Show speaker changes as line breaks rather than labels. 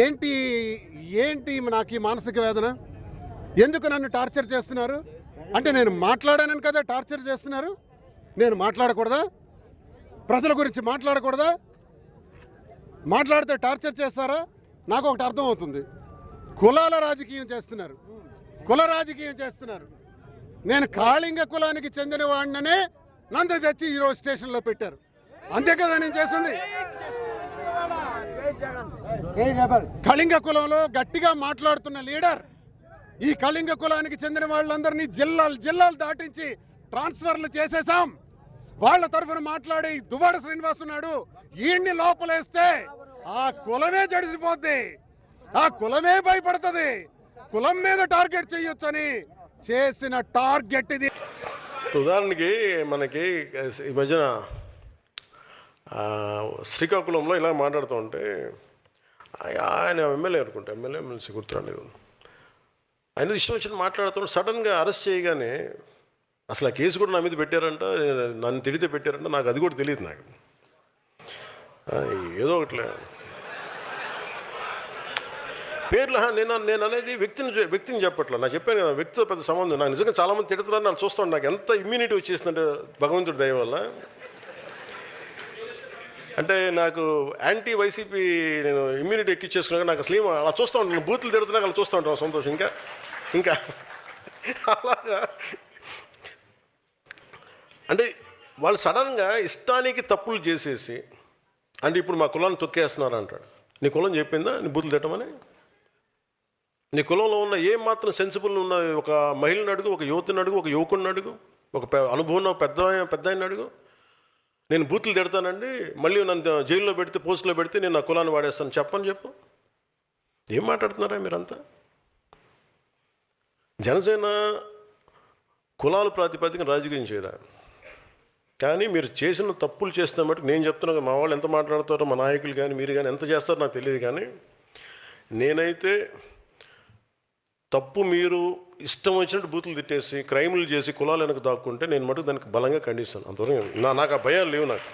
ఏంటి ఏంటి నాకు ఈ మానసిక వేదన? ఎందుకు నన్ను టార్చర్ చేస్తున్నారు? అంటే నేను మాట్లాడానని కదా టార్చర్ చేస్తున్నారు? నేను మాట్లాడకూడదా? ప్రజల గురించి మాట్లాడకూడదా? మాట్లాడితే టార్చర్ చేస్తారా? నాకు ఒకటి అర్థమవుతుంది. కులాల రాజకీయం చేస్తున్నారు, కుల రాజకీయం చేస్తున్నారు. నేను కాళింగ కులానికి చెందిన వాడిననే నన్ను తెచ్చి ఈరోజు స్టేషన్లో పెట్టారు. అంతే కదా నేను చేసింది. కళింగ కులంలో గట్టిగా మాట్లాడుతున్న లీడర్, ఈ కళింగ కులానికి చెందిన వాళ్ళందరినీ జిల్లాలు దాటించి ట్రాన్స్ఫర్లు చేసేసాం. వాళ్ళ తరఫున మాట్లాడే దువ్వాడ శ్రీనివాస్ ఉన్నాడు, ఈయన్ని లోపలేస్తే ఆ కులమే జడిసిపోద్ది, ఆ కులమే భయపడుతుంది. కులం మీద టార్గెట్ చేయొచ్చని చేసిన టార్గెట్ ఇది.
ఉదాహరణకి మనకి ఈ మధ్యన శ్రీకాకుళంలో ఇలా మాట్లాడుతూ ఉంటే ఆయన ఎమ్మెల్యే అనుకుంటా, ఎమ్మెల్సీ గుర్తురాలేదు, ఆయన ఇష్టం వచ్చిన మాట్లాడుతూ సడన్గా అరెస్ట్ చేయగానే అసలు ఆ కేసు కూడా నా మీద పెట్టారంట, నన్ను తిడితే పెట్టారంట, నాకు అది కూడా తెలియదు. నాకు ఏదో ఒకట్లే పేర్లు నేను అనేది వ్యక్తిని చెప్పట్లా. నాకు చెప్పాను కదా, వ్యక్తితో పెద్ద సంబంధం. నాకు నిజంగా చాలామంది తిడుతున్నారు, నాకు చూస్తాను. నాకు ఎంత ఇమ్యూనిటీ వచ్చేసిందంటే భగవంతుడి దయ వల్ల. అంటే నాకు యాంటీ వైసీపీ నేను ఇమ్యూనిటీ ఎక్కించేసుకున్నాక నాకు అసలు అలా చూస్తూ ఉంటాను. నేను బూతులు తిడుతున్నాక అలా చూస్తూ ఉంటాను, సంతోషం. ఇంకా అలాగా అంటే వాళ్ళు సడన్గా ఇష్టానికి తప్పులు చేసేసి, అంటే ఇప్పుడు మా కులాన్ని తొక్కేస్తున్నారు అంటాడు. నీ కులం చెప్పిందా నీ బూతులు తిట్టమని? నీ కులంలో ఉన్న ఏం మాత్రం సెన్సిబుల్ ఉన్న ఒక మహిళను అడుగు, ఒక యువతిని అడుగు, ఒక యువకుడిని అడుగు, ఒక అనుభవం పెద్ద ఆయన అడుగు. నేను బూతులు తిడతానండి, మళ్ళీ నన్ను జైల్లో పెడితే, పోస్టులో పెడితే నేను నా కులాన్ని వాడేస్తాను చెప్పు. ఏం మాట్లాడుతున్నారా మీరంతా? జనసేన కులాల ప్రాతిపదికన రాజకీయం చేయదా? కానీ మీరు చేసిన తప్పులు చేస్తున్న మటుకు నేను చెప్తున్నా, మా వాళ్ళు ఎంత మాట్లాడతారో, మా నాయకులు కానీ మీరు కానీ ఎంత చేస్తారో నాకు తెలియదు. కానీ నేనైతే తప్పు మీరు ఇష్టం వచ్చినట్టు బూతులు తిట్టేసి క్రైములు చేసి కులాలు వెనక దాక్కుంటే నేను మటుకు దానికి బలంగా ఖండిస్తాను. అంతవరకు నాకు ఆ భయాలు లేవు నాకు.